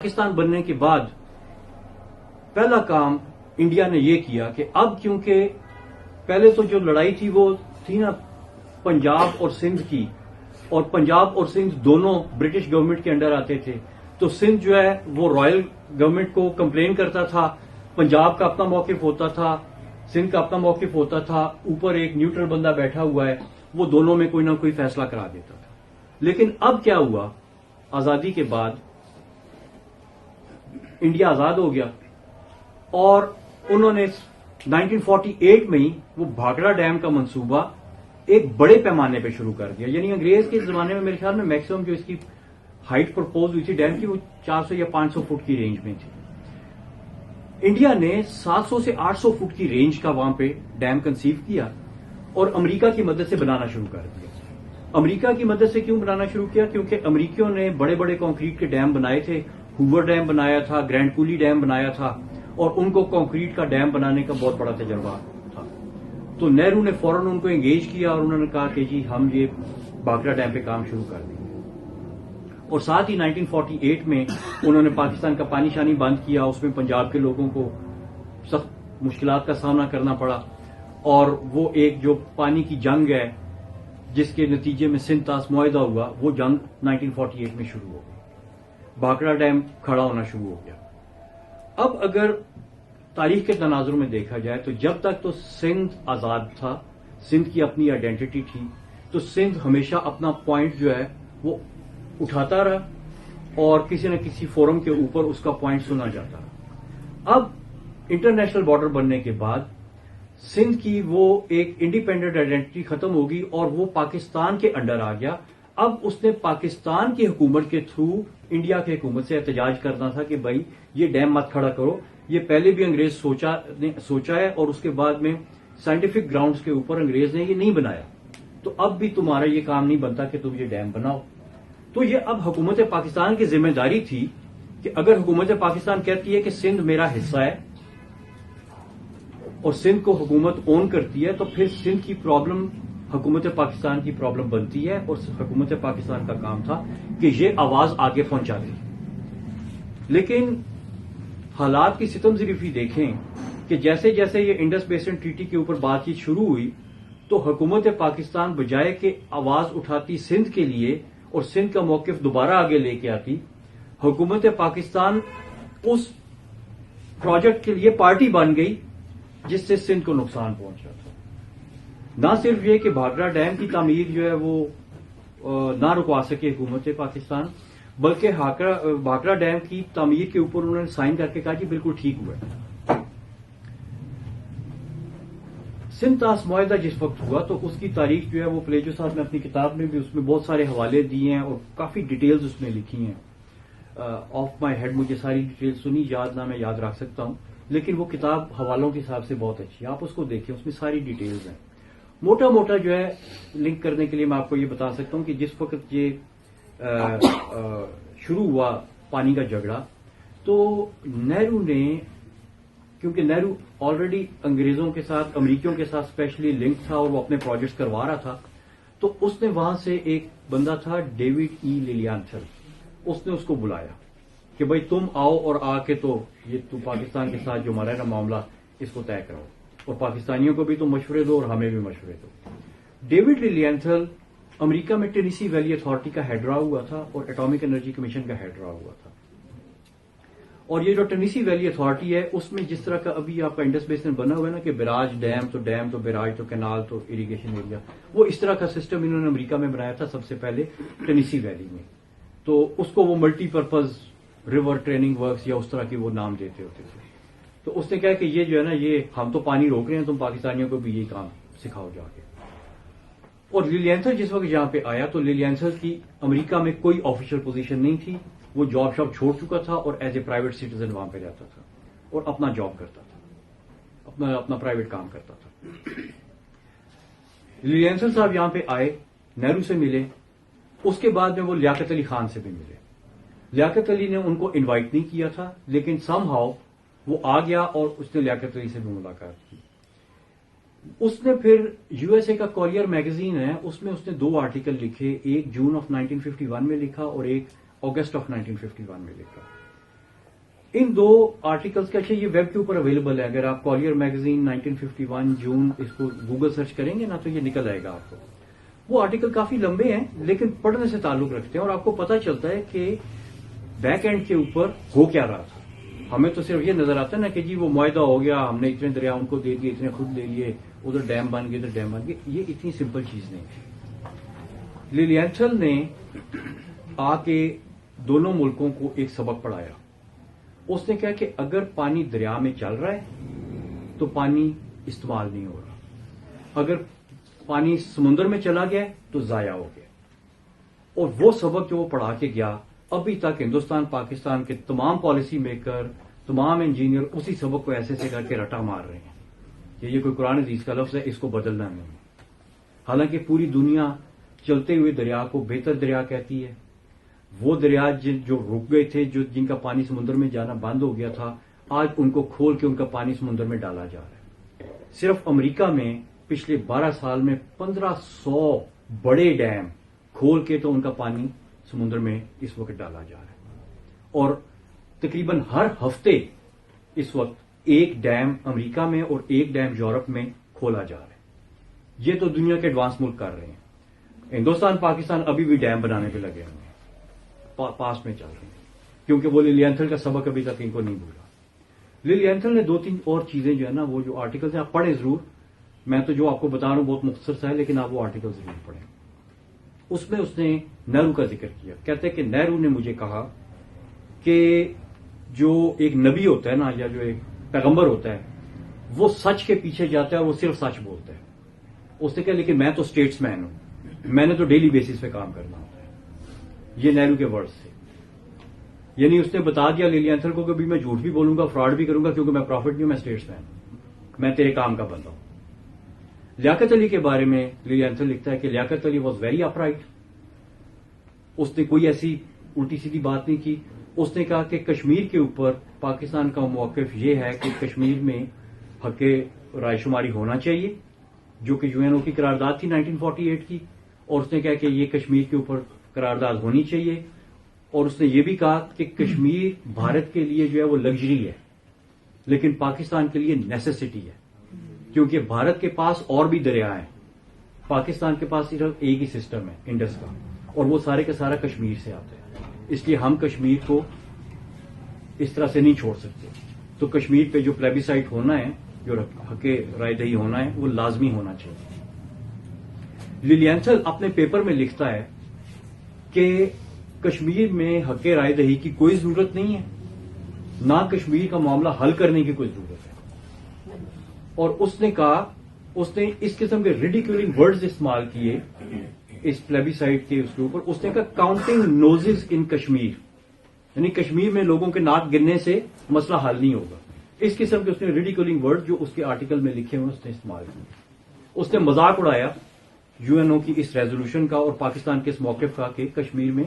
پاکستان بننے کے بعد پہلا کام انڈیا نے یہ کیا کہ اب کیونکہ پہلے تو جو لڑائی تھی وہ تھی نا پنجاب اور سندھ کی، اور پنجاب اور سندھ دونوں برٹش گورنمنٹ کے انڈر آتے تھے، تو سندھ جو ہے وہ رائل گورنمنٹ کو کمپلین کرتا تھا، پنجاب کا اپنا موقف ہوتا تھا، سندھ کا اپنا موقف ہوتا تھا، اوپر ایک نیوٹرل بندہ بیٹھا ہوا ہے، وہ دونوں میں کوئی نہ کوئی فیصلہ کرا دیتا تھا۔ لیکن اب کیا ہوا، آزادی کے بعد انڈیا آزاد ہو گیا اور انہوں نے 1948 میں ہی وہ بھاکرا ڈیم کا منصوبہ ایک بڑے پیمانے پہ شروع کر دیا۔ یعنی انگریز کے زمانے میں میرے خیال میں میکسیمم جو اس کی ہائٹ پرپوز ہوئی تھی ڈیم کی وہ 400 یا 500 فٹ کی رینج میں تھی۔ انڈیا نے 700 سے 800 فٹ کی رینج کا وہاں پہ ڈیم کنسیو کیا اور امریکہ کی مدد سے بنانا شروع کر دیا۔ امریکہ کی مدد سے کیوں بنانا شروع کیا؟ کیونکہ امریکیوں نے بڑے بڑے کنکریٹ کے ڈیم بنائے تھے، ہوور ڈیم بنایا تھا، گرینڈ کولی ڈیم بنایا تھا، اور ان کو کنکریٹ کا ڈیم بنانے کا بہت بڑا تجربہ تھا۔ تو نہرو نے فوراً ان کو انگیج کیا اور انہوں نے کہا کہ جی ہم یہ بھاکرا ڈیم پہ کام شروع کر دیں گے، اور ساتھ ہی 1948 میں انہوں نے پاکستان کا پانی شانی بند کیا۔ اس میں پنجاب کے لوگوں کو سخت مشکلات کا سامنا کرنا پڑا، اور وہ ایک جو پانی کی جنگ ہے جس کے نتیجے میں سندھ طاس معاہدہ ہوا، وہ جنگ 1948 میں شروع ہو گئی، بھاکرا ڈیم کھڑا ہونا شروع ہو گیا۔ اب اگر تاریخ کے تناظر میں دیکھا جائے تو جب تک تو سندھ آزاد تھا، سندھ کی اپنی آئیڈینٹی تھی، تو سندھ ہمیشہ اپنا پوائنٹ جو ہے وہ اٹھاتا رہا اور کسی نہ کسی فورم کے اوپر اس کا پوائنٹ سنا جاتا رہا۔ اب انٹرنیشنل بارڈر بننے کے بعد سندھ کی وہ ایک انڈیپینڈنٹ آئیڈینٹی ختم ہوگی اور وہ پاکستان کے انڈر آ گیا۔ اب اس نے پاکستان کی حکومت کے تھرو انڈیا کی حکومت سے احتجاج کرنا تھا کہ بھائی یہ ڈیم مت کھڑا کرو، یہ پہلے بھی انگریز سوچا ہے اور اس کے بعد میں سائنٹیفک گراؤنڈز کے اوپر انگریز نے یہ نہیں بنایا، تو اب بھی تمہارا یہ کام نہیں بنتا کہ تم یہ ڈیم بناؤ۔ تو یہ اب حکومت پاکستان کی ذمہ داری تھی کہ اگر حکومت پاکستان کہتی ہے کہ سندھ میرا حصہ ہے اور سندھ کو حکومت اون کرتی ہے، تو پھر سندھ کی پرابلم حکومت پاکستان کی پرابلم بنتی ہے، اور حکومت پاکستان کا کام تھا کہ یہ آواز آگے پہنچا دے۔ لیکن حالات کی ستم ظریفی دیکھیں کہ جیسے جیسے یہ انڈس بیسن ٹریٹی کے اوپر بات چیت شروع ہوئی، تو حکومت پاکستان بجائے کہ آواز اٹھاتی سندھ کے لیے اور سندھ کا موقف دوبارہ آگے لے کے آتی، حکومت پاکستان اس پروجیکٹ کے لیے پارٹی بن گئی جس سے سندھ کو نقصان پہنچا تھا۔ نہ صرف یہ کہ بھاکرا ڈیم کی تعمیر جو ہے وہ نہ رکوا سکے حکومت پاکستان، بلکہ بھاکرا ڈیم کی تعمیر کے اوپر انہوں نے سائن کر کے کہا کہ بالکل ٹھیک ہوا ہے۔ سندھ طاس معاہدہ جس وقت ہوا تو اس کی تاریخ جو ہے وہ پلیجو صاحب نے اپنی کتاب میں بھی اس میں بہت سارے حوالے دیے ہیں اور کافی ڈیٹیلز اس میں لکھی ہیں۔ آف مائی ہیڈ مجھے ساری ڈیٹیلز تو نہیں یاد، نہ میں یاد رکھ سکتا ہوں، لیکن وہ کتاب حوالوں کے حساب سے بہت اچھی ہے، آپ اس کو دیکھیں، اس میں ساری ڈیٹیلز ہیں۔ موٹا موٹا جو ہے لنک کرنے کے لیے میں آپ کو یہ بتا سکتا ہوں کہ جس وقت یہ شروع ہوا پانی کا جھگڑا، تو نہرو نے، کیونکہ نہرو آلریڈی انگریزوں کے ساتھ، امریکیوں کے ساتھ اسپیشلی لنک تھا اور وہ اپنے پروجیکٹس کروا رہا تھا، تو اس نے وہاں سے ایک بندہ تھا ڈیوڈ ای لیلیانتھل، اس نے اس کو بلایا کہ بھائی تم آؤ اور آ کے تو یہ تو پاکستان کے ساتھ جو ہمارا ہے نا معاملہ، اس کو طے کرو اور پاکستانیوں کو بھی تو مشورے دو اور ہمیں بھی مشورے دو۔ ڈیوڈ لیلیانتھل امریکہ میں ٹینیسی ویلی اتھارٹی کا ہیڈ رہا ہوا تھا اور ایٹامک انرجی کمیشن کا ہیڈ رہا ہوا تھا، اور یہ جو ٹینیسی ویلی اتھارٹی ہے اس میں جس طرح کا ابھی آپ کا انڈس بیسن بنا ہوا ہے نا کہ براج ڈیم تو براج تو کینال تو اریگیشن ایریا، وہ اس طرح کا سسٹم انہوں نے امریکہ میں بنایا تھا سب سے پہلے ٹینیسی ویلی میں، تو اس کو وہ multi purpose river training works یا اس طرح کے وہ نام دیتے ہوتے تھے۔ تو اس نے کہا کہ یہ جو ہے نا یہ ہم تو پانی روک رہے ہیں، تم پاکستانیوں کو بھی یہ کام سکھاؤ جا کے۔ اور لیلیانتھل جس وقت یہاں پہ آیا تو لیلیانتھل کی امریکہ میں کوئی آفیشیل پوزیشن نہیں تھی، وہ جاب شاپ چھوڑ چکا تھا اور ایز اے پرائیویٹ سٹیزن وہاں پہ رہتا تھا اور اپنا جاب کرتا تھا، اپنا پرائیویٹ کام کرتا تھا۔ لیلیانتھل صاحب یہاں پہ آئے، نہرو سے ملے، اس کے بعد میں وہ لیاقت علی خان سے بھی ملے۔ لیاقت علی نے ان کو انوائٹ نہیں کیا تھا، لیکن سم ہاؤ وہ آ گیا اور اس نے لیاقت علی سے بھی ملاقات کی۔ اس نے پھر یو ایس اے کا کوریئر میگزین ہے، اس میں اس نے 2 آرٹیکل لکھے، ایک جون آف 1951 میں لکھا اور ایک اگست آف 1951 میں لکھا۔ ان دو آرٹیکلس کا یہ ویب کے اوپر اویلیبل ہے. اگر آپ کالیر میگزین 1951 جون اس کو گوگل سرچ کریں گے نا تو یہ نکل آئے گا آپ کو. وہ آرٹیکل کافی لمبے ہیں لیکن پڑھنے سے تعلق رکھتے ہیں اور آپ کو پتا چلتا ہے کہ بیک اینڈ کے اوپر ہو کیا رہا تھا. ہمیں تو صرف یہ نظر آتا ہے نا کہ جی وہ معاہدہ ہو گیا, ہم نے اتنے دریا ان کو دے دیے, اتنے خود لے لیے, ادھر ڈیم بن گئے ادھر ڈیم بن گئے. یہ اتنی سمپل چیز نہیں تھی. لیلینتھل نے آ کے دونوں ملکوں کو ایک سبق پڑھایا. اس نے کہا کہ اگر پانی دریا میں چل رہا ہے تو پانی استعمال نہیں ہو رہا, اگر پانی سمندر میں چلا گیا تو ضائع ہو گیا. اور وہ سبق جو وہ پڑھا کے گیا, ابھی تک ہندوستان پاکستان کے تمام پالیسی میکر, تمام انجینئر اسی سبق کو ایسے سے کر کے رٹا مار رہے ہیں کہ یہ کوئی قرآن حدیث کا لفظ ہے, اس کو بدلنا نہیں. حالانکہ پوری دنیا چلتے ہوئے دریا کو بہتر دریا کہتی ہے. وہ دریا جو رک گئے تھے, جن کا پانی سمندر میں جانا بند ہو گیا تھا, آج ان کو کھول کے ان کا پانی سمندر میں ڈالا جا رہا ہے. صرف امریکہ میں پچھلے 12 سال میں 1500 بڑے ڈیم کھول کے تو ان کا پانی سمندر میں اس وقت ڈالا جا رہا ہے. اور تقریباً ہر ہفتے اس وقت ایک ڈیم امریکہ میں اور ایک ڈیم یورپ میں کھولا جا رہا ہے. یہ تو دنیا کے ایڈوانس ملک کر رہے ہیں. ہندوستان پاکستان ابھی بھی ڈیم بنانے پہ لگے ہوئے ہیں, پاس میں چل رہے ہیں, کیونکہ وہ لیلینتھل کا سبق ابھی تک ان کو نہیں بھولا. لیلینتھل نے 2-3 اور چیزیں جو ہے نا, وہ جو آرٹیکلس ہیں آپ پڑھیں ضرور. میں تو جو آپ کو بتا رہا ہوں بہت مختصر سا ہے, لیکن آپ وہ آرٹیکل ضرور پڑھیں. اس میں اس نے نہرو کا ذکر کیا. کہتے ہیں کہ نہرو نے مجھے کہا کہ جو ایک نبی ہوتا ہے نا, یا جو ایک پیغمبر ہوتا ہے, وہ سچ کے پیچھے جاتا ہے اور وہ صرف سچ بولتا ہے. اس نے کہا لیکن میں تو اسٹیٹس مین ہوں, میں نے تو ڈیلی بیسس پہ کام کرنا ہوتا ہے. یہ نہرو کے ورڈز تھے. یعنی اس نے بتا دیا لیلینتھل کو کہ بھی میں جھوٹ بھی بولوں گا, فراڈ بھی کروں گا, کیونکہ میں پروفٹ نہیں ہوں, میں اسٹیٹس مین ہوں, میں تیرے کام کا بندہ ہوں. لیاقت علی کے بارے میں لیلینتھل لکھتا ہے کہ Liaquat Ali was very up right. اس نے کوئی ایسی الٹی سیدھی بات نہیں کی. اس نے کہا کہ کشمیر کے اوپر پاکستان کا موقف یہ ہے کہ کشمیر میں حق رائے شماری ہونا چاہیے, جو کہ یو این او کی قرارداد تھی 1948 کی. اور اس نے کہا کہ یہ کشمیر کے اوپر قرارداد ہونی چاہیے. اور اس نے یہ بھی کہا کہ کشمیر بھارت کے لیے جو ہے وہ لگژری ہے, لیکن پاکستان کے لیے نیسیسٹی ہے, کیونکہ بھارت کے پاس اور بھی دریا ہیں, پاکستان کے پاس صرف ایک ہی سسٹم ہے انڈس کا, اور وہ سارے کا سارا کشمیر سے آتا ہے. اس لیے ہم کشمیر کو اس طرح سے نہیں چھوڑ سکتے. تو کشمیر پہ جو پلیبیسائٹ ہونا ہے, جو حق رائے دہی ہونا ہے, وہ لازمی ہونا چاہیے. لیلینتھل اپنے پیپر میں لکھتا ہے کہ کشمیر میں حق رائے دہی کی کوئی ضرورت نہیں ہے, نہ کشمیر کا معاملہ حل کرنے کی کوئی ضرورت ہے. اور اس نے کہا, اس نے اس قسم کے ریڈیکولنگ ورڈز استعمال کیے اس پلیبیسائٹ کے اس کے اوپر. اس نے کہا کاؤنٹنگ نوزز ان کشمیر, یعنی کشمیر میں لوگوں کے ناک گرنے سے مسئلہ حل نہیں ہوگا. اس قسم کے اس نے ریڈیکولنگ ورڈ جو اس کے آرٹیکل میں لکھے ہوئے اس نے استعمال کیے. اس نے مذاق اڑایا یو این او کی اس ریزولوشن کا اور پاکستان کے اس موقف کا کہ کشمیر میں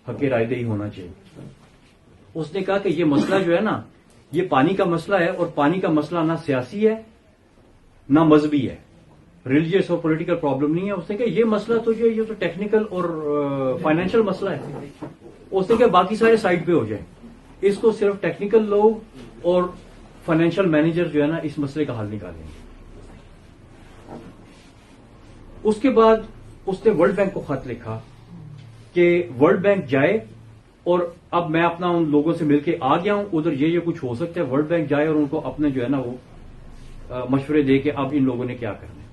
حق رائے دہی ہونا چاہیے. اس نے کہا کہ یہ مسئلہ جو ہے نا, یہ پانی کا مسئلہ ہے, اور پانی کا مسئلہ نہ سیاسی ہے نہ مذہبی ہے, ریلیجیس اور پولیٹیکل پرابلم نہیں ہے. اس نے کہا یہ مسئلہ تو جو ہے یہ تو ٹیکنیکل اور فائنینشیل مسئلہ ہے. اس نے کہا باقی سارے سائڈ پہ ہو جائیں, اس کو صرف ٹیکنیکل لوگ اور فائنینشیل مینیجر جو ہے نا اس مسئلے کا حل نکالیں گے. اس کے بعد اس نے ورلڈ بینک کو خط لکھا کہ ورلڈ بینک جائے, اور اب میں اپنا ان لوگوں سے مل کے آ گیا ہوں, ادھر یہ کچھ ہو سکتا ہے, ورلڈ بینک جائے اور ان کو اپنے جو ہے نا وہ مشورے دے کہ اب ان لوگوں نے کیا کرنا ہے.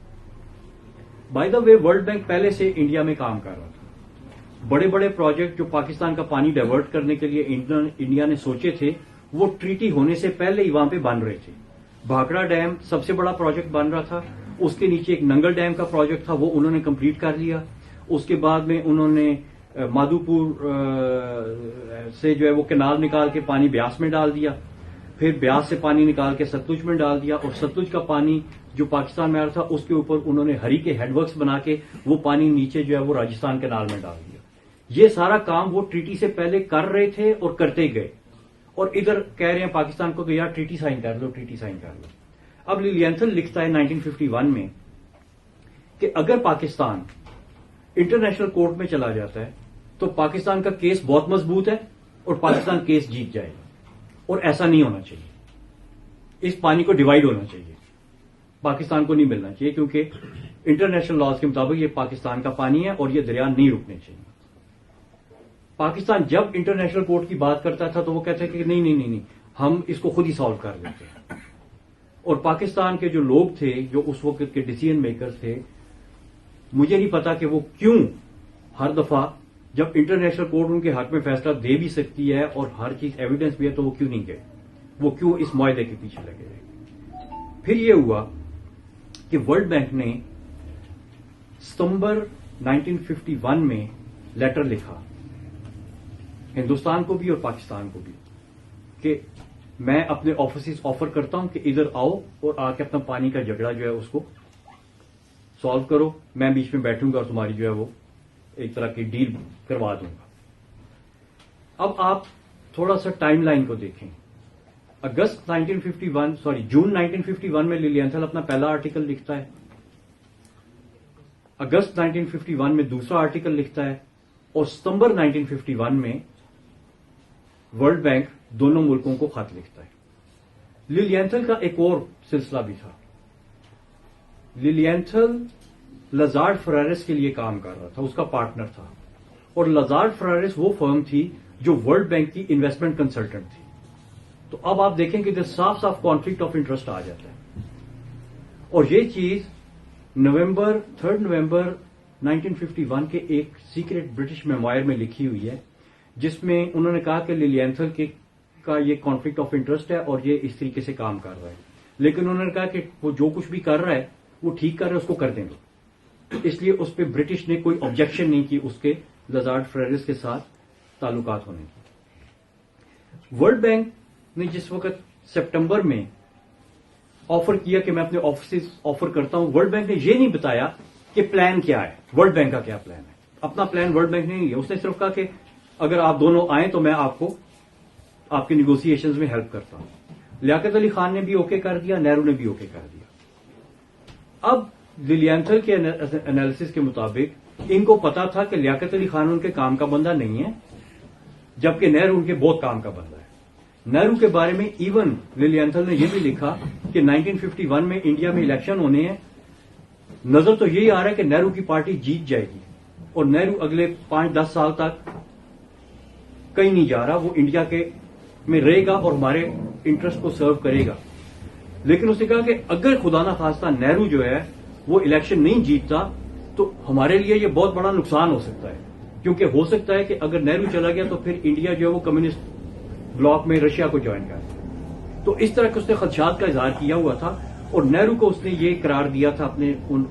By the way world bank پہلے سے انڈیا میں کام کر رہا تھا. بڑے بڑے پروجیکٹ جو پاکستان کا پانی ڈائیورٹ کرنے کے لیے انڈیا نے سوچے تھے, وہ ٹریٹی ہونے سے پہلے ہی وہاں پہ بن رہے تھے. بھاکڑا ڈیم سب سے بڑا پروجیکٹ بن رہا تھا, اس کے نیچے ایک ننگل ڈیم کا پروجیکٹ تھا, وہ انہوں نے کمپلیٹ کر لیا. اس کے بعد میں انہوں نے مادھو پور سے جو ہے وہ کینال نکال کے پانی بیاس میں ڈال دیا, پھر بیاس سے پانی نکال کے ستلج میں ڈال دیا, اور ستلج کا پانی جو پاکستان میں آ رہا تھا اس کے اوپر انہوں نے ہری کے ہیڈ ورکس بنا کے وہ پانی نیچے جو ہے وہ راجستھان کینال میں ڈال دیا. یہ سارا کام وہ ٹریٹی سے پہلے کر رہے تھے اور کرتے گئے, اور ادھر کہہ رہے ہیں پاکستان کو کہ یار ٹریٹی سائن کر لو, ٹریٹی سائن کر لو. اب لیلینتھل لکھتا ہے 1951 میں کہ اگر پاکستان انٹرنیشنل کورٹ میں چلا جاتا ہے تو پاکستان کا کیس بہت مضبوط ہے اور پاکستان کیس جیت جائے گا. اور ایسا نہیں ہونا چاہیے. اس پانی کو ڈیوائڈ ہونا چاہیے, پاکستان کو نہیں ملنا چاہیے, کیونکہ انٹرنیشنل لاز کے مطابق یہ پاکستان کا پانی ہے اور یہ دریا نہیں رکنے چاہیے. پاکستان جب انٹرنیشنل کورٹ کی بات کرتا تھا تو وہ کہتے کہ نہیں ہم اس کو خود ہی سالو کر لیتے ہیں. اور پاکستان کے جو لوگ تھے, جو اس وقت کے ڈیسیژن میکر تھے, مجھے نہیں پتا کہ وہ کیوں ہر دفعہ جب انٹرنیشنل کورٹ ان کے حق میں فیصلہ دے بھی سکتی ہے اور ہر چیز ایویڈنس بھی ہے تو وہ کیوں نہیں گئے, وہ کیوں اس معاہدے کے پیچھے لگے رہے. پھر یہ ہوا کہ ورلڈ بینک نے ستمبر 1951 میں لیٹر لکھا ہندوستان کو بھی اور پاکستان کو بھی کہ میں اپنے آفیسز آفر کرتا ہوں کہ ادھر آؤ اور آ کے اپنا پانی کا جھگڑا جو ہے اس کو سالو کرو, میں بیچ میں بیٹھوں گا اور تمہاری جو ہے وہ ایک طرح کی ڈیل کروا دوں گا. اب آپ تھوڑا سا ٹائم لائن کو دیکھیں. جون 1951 میں لیلینتھل اپنا پہلا آرٹیکل لکھتا ہے, اگست 1951 میں دوسرا آرٹیکل لکھتا ہے, اور ستمبر 1951 میں ورلڈ بینک دونوں ملکوں کو خط لکھتا ہے. لیلینتھل کا ایک اور سلسلہ بھی تھا. لیلینتھل لازارڈ فرارس کے لیے کام کر رہا تھا, اس کا پارٹنر تھا, اور لازارڈ فرارس وہ فرم تھی جو ورلڈ بینک کی انویسٹمنٹ کنسلٹنٹ تھی. تو اب آپ دیکھیں کہ ادھر صاف صاف کانفلکٹ آف انٹرسٹ آ جاتا ہے. اور یہ چیز 3 نومبر 1951 کے ایک سیکرٹ برٹش میموائر میں لکھی ہوئی ہے, جس میں انہوں نے کہا کہ لیلینتھل کا یہ کانفلکٹ آف انٹرسٹ ہے اور یہ اس طریقے سے کام کر رہا ہے, لیکن انہوں نے کہا کہ وہ جو کچھ بھی کر رہا ہے وہ ٹھیک کر رہا ہے, اس کو کر دیں گے. اس لیے اس پہ برٹش نے کوئی آبجیکشن نہیں کی اس کے لازارڈ فرارس کے ساتھ تعلقات ہونے کی. ورلڈ بینک نے جس وقت سپٹمبر میں آفر کیا کہ میں اپنے آفیسز آفر کرتا ہوں, ورلڈ بینک نے یہ نہیں بتایا کہ پلان کیا ہے, ورلڈ بینک کا کیا پلان ہے. اپنا پلان ورلڈ بینک نے نہیں لیا. اس نے صرف کہا کہ اگر آپ دونوں آئیں تو میں آپ کو آپ کی نیگوسیشنز میں ہیلپ کرتا ہوں. لیاقت علی خان نے بھی اوکے کر دیا, نہرو نے بھی اوکے کر دیا. اب لیلینتھل کے انالیسس کے مطابق ان کو پتا تھا کہ لیاقت علی خان ان کے کام کا بندہ نہیں ہے, جبکہ نہرو ان کے بہت کام کا بندہ ہے. نہرو کے بارے میں ایون لیلینتھل نے یہ بھی لکھا کہ 1951 میں انڈیا میں الیکشن ہونے ہیں, نظر تو یہی آ رہا ہے کہ نہرو کی پارٹی جیت جائے گی, اور نہرو اگلے 5-10 سال تک کہیں نہیں جا رہا, وہ انڈیا کے میں رہے گا اور ہمارے انٹرسٹ کو سرو کرے گا. لیکن اس نے کہا کہ اگر خدا نہ خواستہ نہرو جو ہے وہ الیکشن نہیں جیتتا تو ہمارے لیے یہ بہت بڑا نقصان ہو سکتا ہے, کیونکہ ہو سکتا ہے کہ اگر نہرو چلا گیا تو پھر انڈیا جو ہے وہ کمیونسٹ بلاک میں رشیا کو جوائن کر دے. تو اس طرح کے اس نے خدشات کا اظہار کیا ہوا تھا, اور نہرو کو اس نے یہ قرار دیا تھا اپنے ان